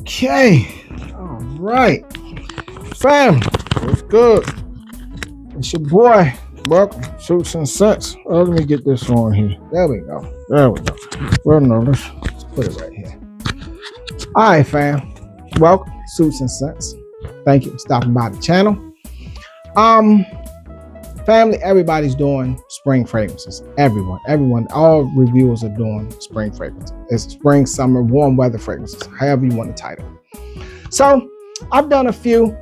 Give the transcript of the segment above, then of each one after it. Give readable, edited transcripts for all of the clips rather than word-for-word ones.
Okay, all right, fam, what's good? It's your boy. Welcome, Suits and Scents. Let me get this on here. There we go. There we go. Well, no, let's put it right here. All right, fam. Welcome, Suits and Scents. Thank you for stopping by the channel. Family, everybody's doing spring fragrances. Everyone, all reviewers are doing spring fragrances. It's spring, summer, warm weather fragrances, however you want to title. So I've done a few.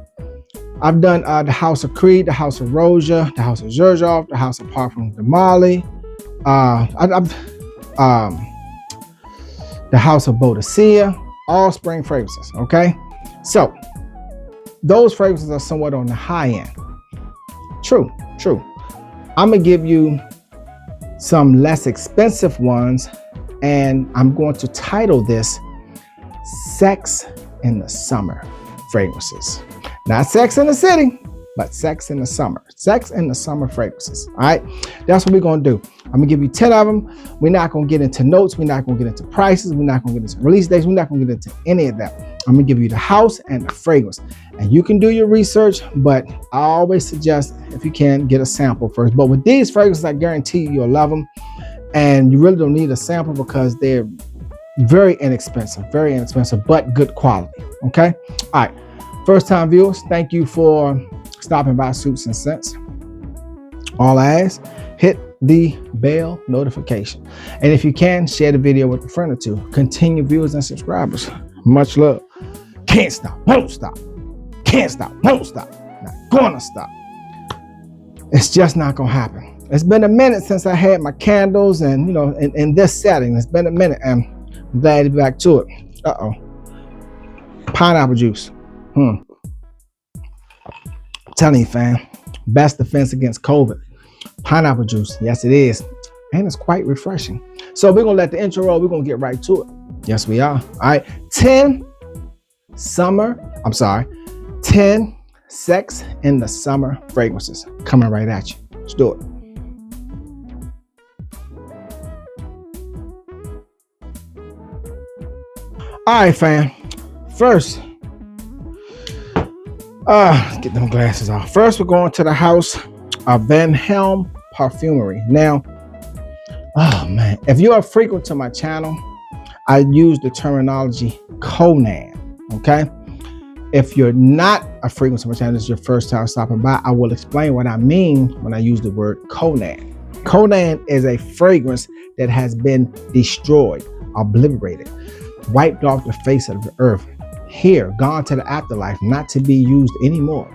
I've done the House of Creed, the House of Roja, the House of Xerjoff, the House of Parfum de Mali, the House of Boadicea, all spring fragrances, okay? So those fragrances are somewhat on the high end. True. I'm gonna give you some less expensive ones, and I'm going to title this Sex in the Summer fragrances. Not Sex in the City, but Sex in the Summer. Sex in the Summer fragrances, all right? That's what we're gonna do. I'm gonna give you 10 of them. We're not gonna get into notes. We're not gonna get into prices. We're not gonna get into release dates. We're not gonna get into any of that. I'm gonna give you the house and the fragrance. And you can do your research, but I always suggest, if you can, get a sample first. But with these fragrances, I guarantee you'll love them. And you really don't need a sample because they're very inexpensive, but good quality, okay? All right, first time viewers, thank you for stopping by Suits and Scents. All I ask, hit the bell notification. And if you can, share the video with a friend or two. Continue viewers and subscribers. Much love. Can't stop, won't stop. Can't stop, won't stop. Not gonna stop. It's just not gonna happen. It's been a minute since I had my candles and, you know, in this setting. It's been a minute and I'm glad to be back to it. Uh-oh. Pineapple juice. I'm telling you, fam, best defense against COVID. Pineapple juice. Yes, it is. And it's quite refreshing. So we're gonna let the intro roll. We're gonna get right to it. Yes, we are. All right. 10 Sex in the Summer fragrances coming right at you. Let's do it. All right, fam. First, get them glasses off. First, we're going to the House of Van Helm Perfumery. Now, oh man, if you're a frequent to my channel, I use the terminology Colognes, okay? If you're not a frequent to my channel, this is your first time stopping by, I will explain what I mean when I use the word Colognes. Colognes is a fragrance that has been destroyed, obliterated, wiped off the face of the earth, here, gone to the afterlife, not to be used anymore.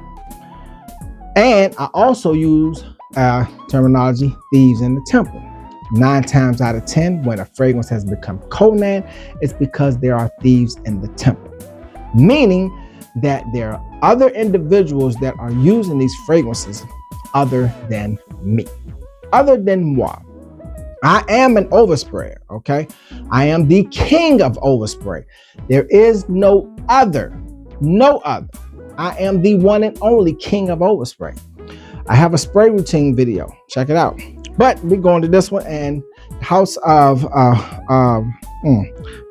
And I also use terminology thieves in the temple. 9 times out of 10, when a fragrance has become Colognes, it's because there are thieves in the temple. Meaning that there are other individuals that are using these fragrances other than me, other than moi. I am an oversprayer, okay? I am the king of overspray. There is no other. I am the one and only king of overspray. I have a spray routine video. Check it out. But we're going to this one, and House of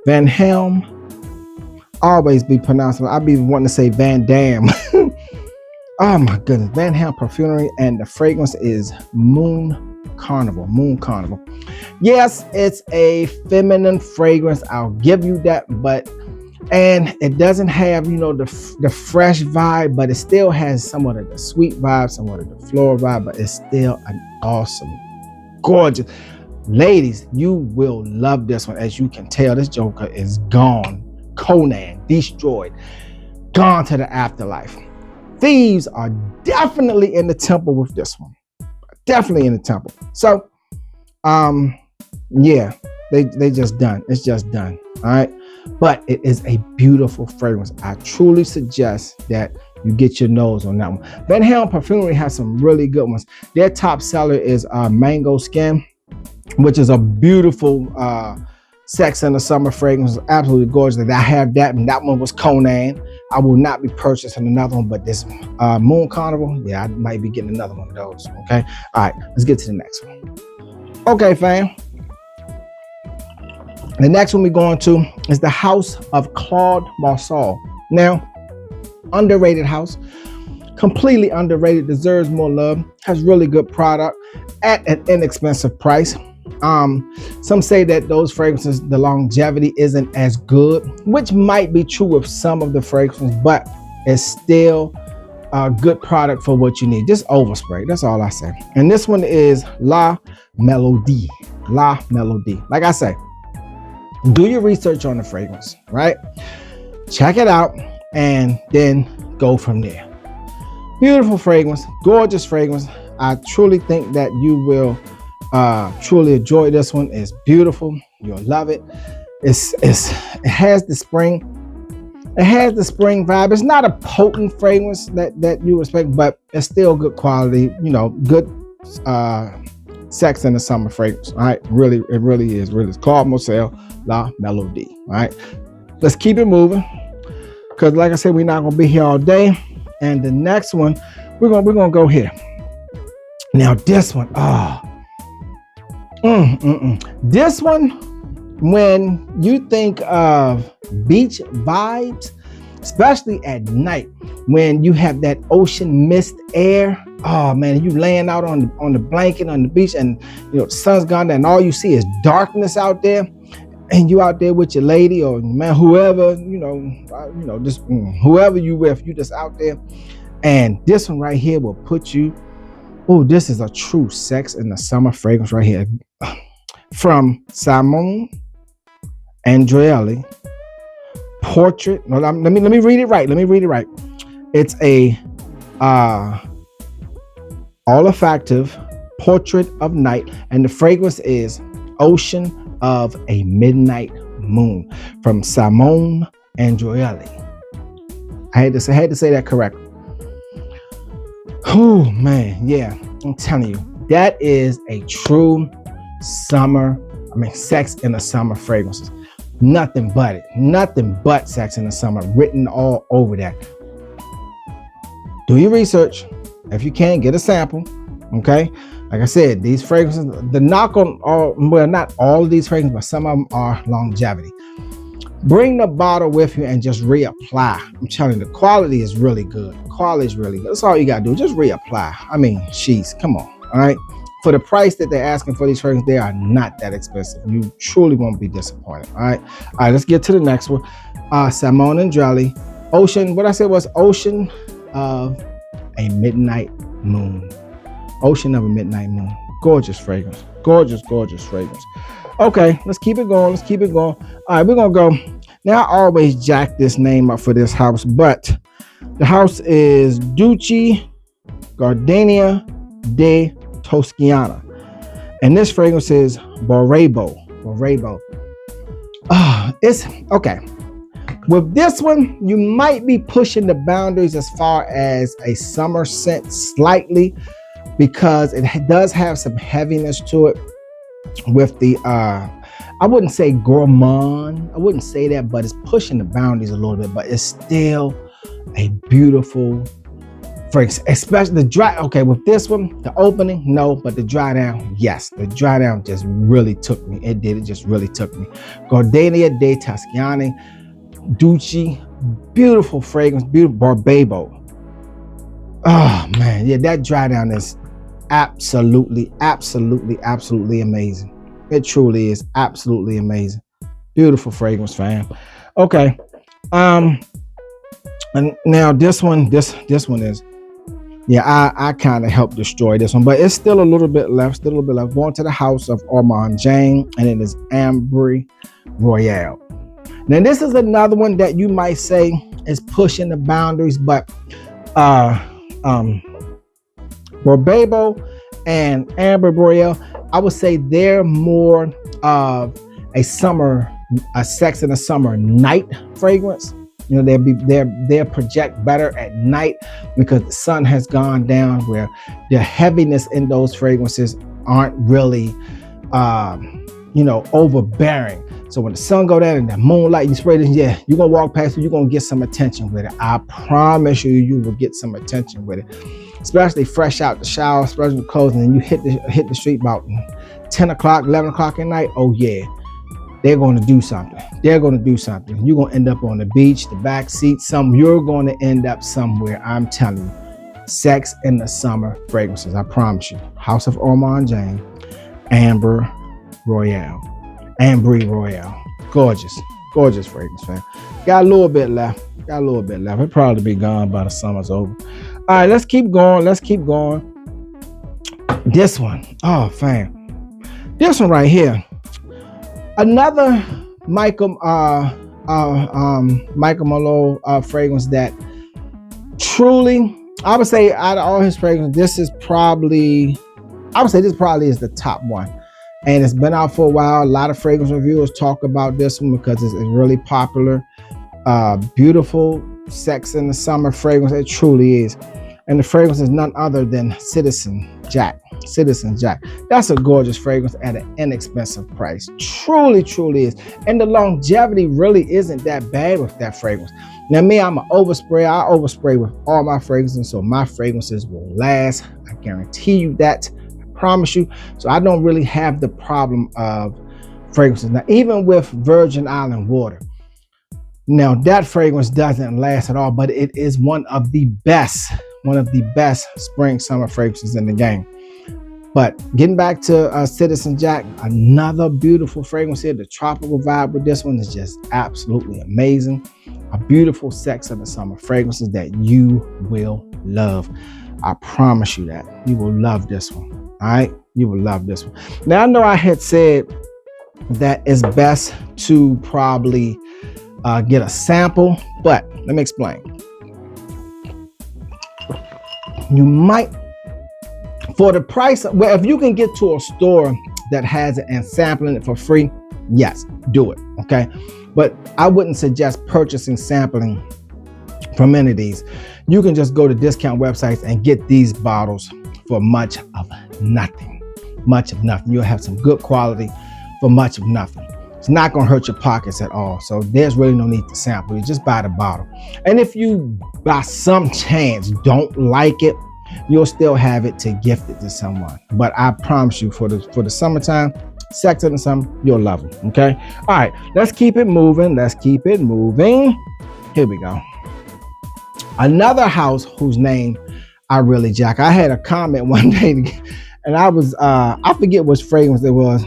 Van Helm. Always be pronounced. I'd be wanting to say Van Dam. Oh my goodness. Van Helm Perfumery, and the fragrance is Moon Carnival. Yes, it's a feminine fragrance. I'll give you that, and it doesn't have, you know, the fresh vibe, but it still has somewhat of the sweet vibe, somewhat of the floral vibe, but it's still an awesome, gorgeous. Ladies, you will love this one. As you can tell, this joker is gone. Conan, destroyed, gone to the afterlife. Thieves are definitely in the temple with this one. Definitely in the temple. So, yeah, they just done. It's just done. All right. But it is a beautiful fragrance. I truly suggest that you get your nose on that one. Van Helm Perfumery has some really good ones. Their top seller is Mango Skin, which is a beautiful Sex in the Summer fragrance. Absolutely gorgeous. I have that, and that one was Conan. I will not be purchasing another one, but this Moon Carnival, yeah, I might be getting another one of those. Okay. All right, let's get to the next one. Okay, fam. The next one we're going to is the House of Claude Marceau. Now, underrated house, completely underrated, deserves more love, has really good product at an inexpensive price. Some say that those fragrances, the longevity isn't as good, which might be true of some of the fragrances, but it's still a good product for what you need. Just overspray, that's all I say. And this one is La Melodie. La Melodie. Like I say, do your research on the fragrance, right? Check it out and then go from there. Beautiful fragrance, gorgeous fragrance. I truly think that you will truly enjoy this one. It's beautiful. You'll love it. It has the spring. It has the spring vibe. It's not a potent fragrance that you expect, but it's still good quality. You know, good sex in the summer fragrance. All right, really, it really is. Really, it's Claude Marceau La Melodie. All right, let's keep it moving because, like I said, we're not gonna be here all day. And the next one, we're gonna go here. Now this one, this one, when you think of beach vibes, especially at night, when you have that ocean mist air, oh man, you laying out on the blanket on the beach, and you know the sun's gone down, and all you see is darkness out there, and you out there with your lady or man, whoever, just whoever you with, you just out there, and this one right here will put you. Oh, this is a true sex in the summer fragrance right here, from Simone Andreelli. Portrait. No, let me read it right. It's a olfactive portrait of night, and the fragrance is Ocean of a Midnight Moon from Simone Andreelli. I had to say that correctly. Oh man, yeah, I'm telling you, that is a true summer. Sex in the summer fragrances. Nothing but it. Nothing but sex in the summer written all over that. Do your research. If you can, get a sample. Okay. Like I said, these fragrances, the knock on all, well, not all of these fragrances, but some of them are longevity. Bring the bottle with you and just reapply. I'm telling you, the quality is really good. The quality is really good. That's all you gotta do. Just reapply. Sheets, come on. All right. For the price that they're asking for these fragrances, they are not that expensive. You truly won't be disappointed. All right, let's get to the next one. Simone Andreelli, Ocean. What I said was Ocean of a Midnight Moon. Ocean of a Midnight Moon. Gorgeous fragrance. Gorgeous fragrance. Okay, let's keep it going. All right, we're gonna go. Now I always jack this name up for this house, but the house is Duce Gardenia de Toscana, and this fragrance is BoraBora. It's okay. With this one, you might be pushing the boundaries as far as a summer scent slightly, because it does have some heaviness to it with the I wouldn't say gourmand, I wouldn't say that, but it's pushing the boundaries a little bit, but it's still a beautiful fragrance, especially the dry. Okay, with this one, the opening, no, but the dry down, yes. The dry down just really took me. It just really took me. Gardenia de Toscana, Duce, beautiful fragrance, beautiful BoraBora. Oh man, yeah, that dry down is absolutely amazing. It truly is absolutely amazing. Beautiful fragrance, fam. Okay, and now this one is. Yeah, I kind of helped destroy this one, but it's still a little bit left. Going to the house of Armand Jane, and it is Ambre Royal. Now, this is another one that you might say is pushing the boundaries, but BoraBora and Ambre Royal, I would say they're more of a sex in the summer night fragrance. You know, they'll project better at night because the sun has gone down, where the heaviness in those fragrances aren't really, overbearing. So when the sun go down and the moonlight, you spray this, yeah, you're gonna walk past it, you're gonna get some attention with it. I promise you will get some attention with it, especially fresh out the shower, especially with clothes, and then you hit the street about 10 o'clock, 11 o'clock at night. Oh yeah. they're going to do something. They're going to do something. You're going to end up on the beach, the back seat, you're going to end up somewhere. I'm telling you. Sex in the Summer fragrances. I promise you. House of Ormond James, Ambre Royal. Ambre Royal. Gorgeous. Gorgeous fragrance, man. Got a little bit left. Got a little bit left. It'll probably be gone by the summer's over. All right, let's keep going. Let's keep going. This one. Oh, fam. This one right here. Another Michael Malo fragrance that truly, I would say out of all his fragrances, this is probably is the top one. And it's been out for a while. A lot of fragrance reviewers talk about this one because it's really popular. Beautiful Sex in the Summer fragrance. It truly is. And the fragrance is none other than Citizen Jack. Citizen Jack. That's a gorgeous fragrance at an inexpensive price. Truly, truly is. And the longevity really isn't that bad with that fragrance. Now, me, I'm an oversprayer. I overspray with all my fragrances, so my fragrances will last. I guarantee you that. I promise you. So I don't really have the problem of fragrances. Now, even with Virgin Island water, now that fragrance doesn't last at all, but it is one of the best spring summer fragrances in the game. But getting back to Citizen Jack, another beautiful fragrance here. The tropical vibe with this one is just absolutely amazing. A beautiful Sex in the Summer fragrances that you will love. I promise you that. You will love this one. All right? You will love this one. Now, I know I had said that it's best to probably get a sample, but let me explain. You might, for the price, well, if you can get to a store that has it and sampling it for free, yes, do it, okay? But I wouldn't suggest purchasing sampling from any of these. You can just go to discount websites and get these bottles for much of nothing. Much of nothing. You'll have some good quality for much of nothing. It's not going to hurt your pockets at all. So there's really no need to sample. You just buy the bottle. And if you, by some chance, don't like it, you'll still have it to gift it to someone. But I promise you, for the summertime, Sex in the Summer, you'll love them. Okay. All right. Let's keep it moving. Let's keep it moving. Here we go. Another house whose name I really jack. I had a comment one day, and I was I forget which fragrance it was.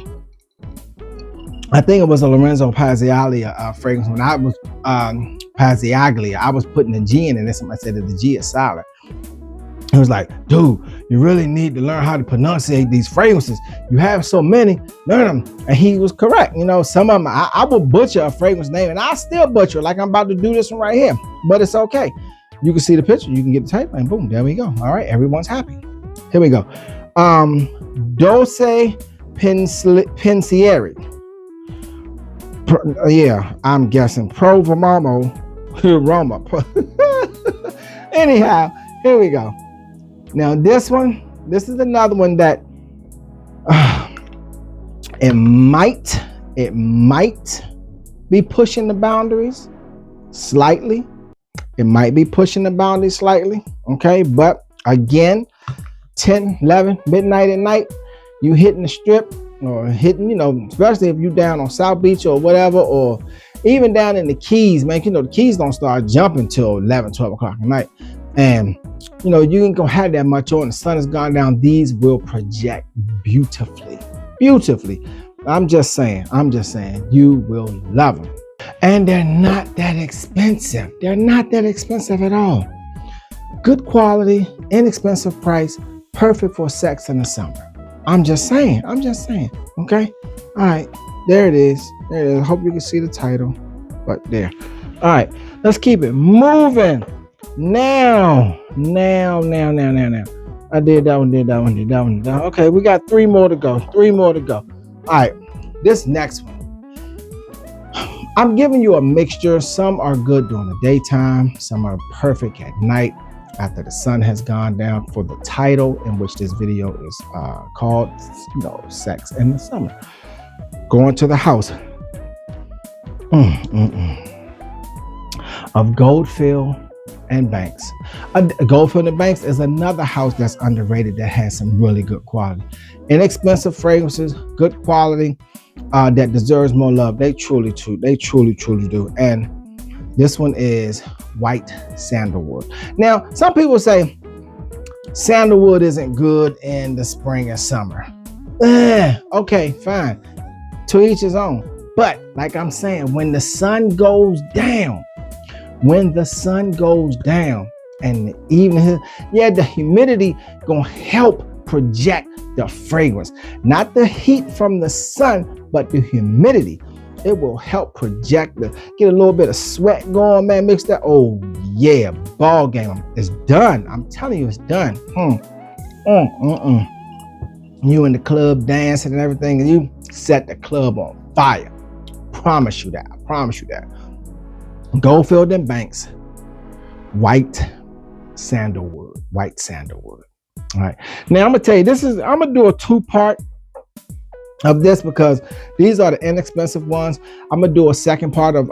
I think it was a Lorenzo Pazziaglia fragrance. When I was Pazziaglia, I was putting the G in it, and somebody said that the G is silent. It was like, dude, you really need to learn how to pronunciate these fragrances. You have so many, learn them. And he was correct. You know, some of them, I will butcher a fragrance name, and I still butcher it, like I'm about to do this one right here. But it's okay. You can see the picture, you can get the type, and boom, there we go. All right, everyone's happy. Here we go. Dolce Pensieri. Yeah, I'm guessing Provolone Roma. Anyhow, here we go. Now this is another one that it might be pushing the boundaries slightly. It might be pushing the boundaries slightly, okay? But again, 10, 11, midnight at night, you hitting the strip or hitting, you know, especially if you down on South Beach or whatever, or even down in the Keys, man, you know, the Keys don't start jumping till 11, 12 o'clock at night. And, you know, you ain't gonna have that much on. The sun has gone down. These will project beautifully, beautifully. I'm just saying, you will love them. And they're not that expensive. They're not that expensive at all. Good quality, inexpensive price, perfect for Sex in the Summer. I'm just saying, okay? All right, there it is. There it is. I hope you can see the title, but there. All right, let's keep it moving. Now. I did that one. Okay, we got three more to go. All right, this next one. I'm giving you a mixture. Some are good during the daytime. Some are perfect at night after the sun has gone down, for the title in which this video is called, you know, Sex in the Summer. Going to the house of Goldfield and Banks. Goldfield and Banks is another house that's underrated that has some really good quality. Inexpensive fragrances, good quality, that deserves more love. They truly do. And this one is White Sandalwood. Now, some people say sandalwood isn't good in the spring and summer. Okay, fine. To each his own. But like I'm saying, when the sun goes down, and the evening, the humidity gonna help project the fragrance. Not the heat from the sun, but the humidity. It will help project get a little bit of sweat going, man. Mix that. Oh yeah, ball game. It's done. I'm telling you, it's done. You in the club dancing and everything, and you set the club on fire. Promise you that. Goldfield and Banks, White Sandalwood. All right. Now I'm gonna tell you, I'm gonna do a 2-part of this because these are the inexpensive ones. I'm gonna do a second part of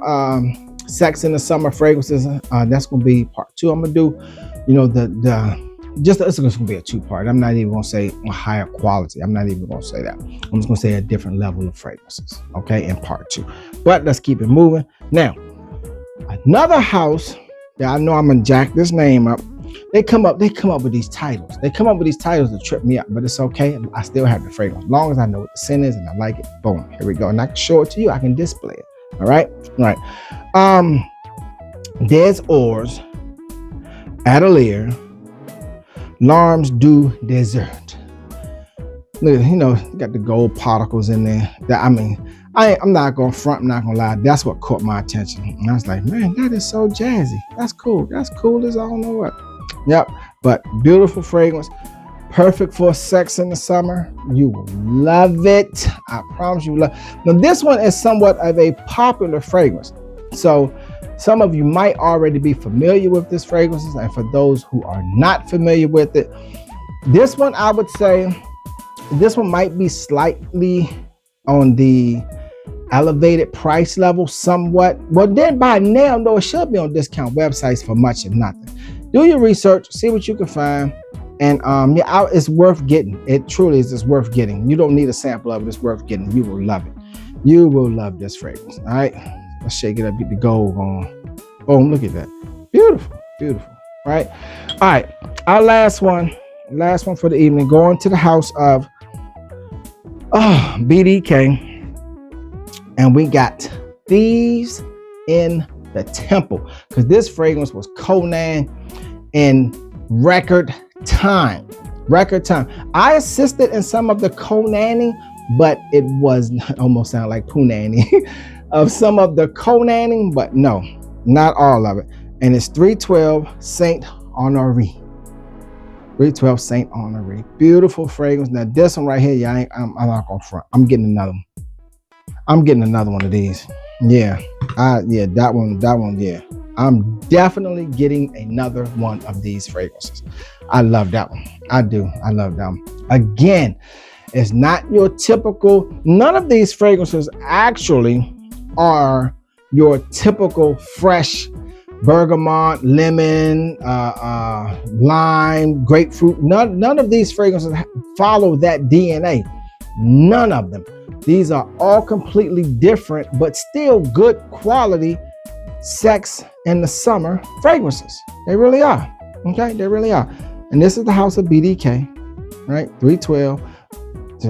Sex in the Summer fragrances. That's gonna be part 2. I'm gonna do, it's gonna be a 2-part. I'm not even gonna say a higher quality. I'm not even gonna say that. I'm just gonna say a different level of fragrances, okay, in part 2. But let's keep it moving. Now, another house that I know I'm gonna jack this name up. They come up with these titles. To trip me up, but it's okay. I still have the fragrance. As long as I know what the scent is and I like it, boom, here we go. And I can show it to you. I can display it. All right. Des Ors, Atelier, Larmes du Desert. Look, got the gold particles in there. I'm not gonna front. I'm not gonna lie. That's what caught my attention. And I was like, man, that is so jazzy. That's cool. That's cool as I don't know what. Yep. But beautiful fragrance. Perfect for sex in the summer. You will love it. I promise you will love it. Now, this one is somewhat of a popular fragrance. So some of you might already be familiar with this fragrance. And for those who are not familiar with it, this one, I would say, this one might be slightly on the elevated price level somewhat. Well, then by now, though, it should be on discount websites for much of nothing. Do your research, see what you can find, and it's worth getting. It truly is. It's worth getting. You don't need a sample of it. It's worth getting. You will love it. You will love this fragrance. All right, let's shake it up. Get the gold on. Oh, look at that. Beautiful. All right. Our last one for the evening. Going to the house of BDK. And we got Thieves in the Temple, because this fragrance was Colognes in record time. I assisted in some of the Colognes, but it was almost sound like punani of some of the Colognes, but no, not all of it. And it's 312 Saint-Honore. Beautiful fragrance. Now this one right here, I'm not gonna front. I'm getting another one of these. That one. Yeah, I'm definitely getting another one of these fragrances. I love that one. I do. I love that one. Again, it's not your typical. None of these fragrances actually are your typical fresh bergamot, lemon, lime, grapefruit. None of these fragrances follow that DNA. None of them. These are all completely different, but still good quality sex in the summer fragrances. They really are. Okay, they really are. And this is the house of BDK, right? 312.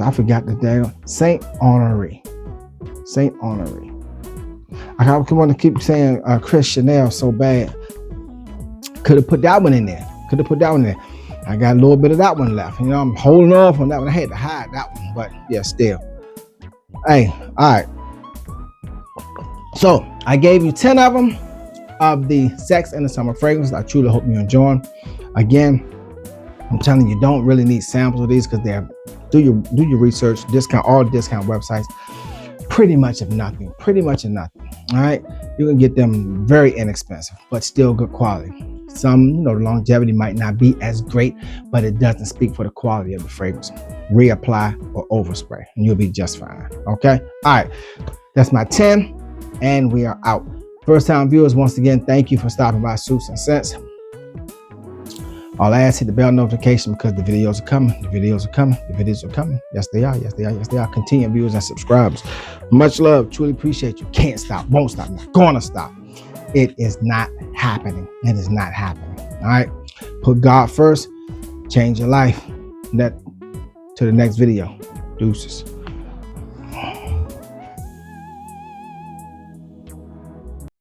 I forgot the damn Saint-Honore. I want to keep saying Chris Chanel so bad. Could have put that one in there. I got a little bit of that one left. I'm holding off on that one. I had to hide that one, but yeah, still. Hey, all right. So I gave you 10 of them of the Sex in the Summer fragrances. I truly hope you enjoy them. Again, I'm telling you, don't really need samples of these because do your research. All discount websites. Pretty much of nothing. All right, you can get them very inexpensive, but still good quality. Some, the longevity might not be as great, but it doesn't speak for the quality of the fragrance. Reapply or overspray, and you'll be just fine. Okay. All right. That's my 10, and we are out. First time viewers, once again, thank you for stopping by Suits and Scents. All I ask, hit the bell notification because the videos are coming. The videos are coming. The videos are coming. Yes, they are. Yes, they are. Yes, they are. Continuing viewers and subscribers. Much love. Truly appreciate you. Can't stop. Won't stop. Not gonna stop. It is not happening. It is not happening. All right. Put God first. Change your life. That to the next video. Deuces.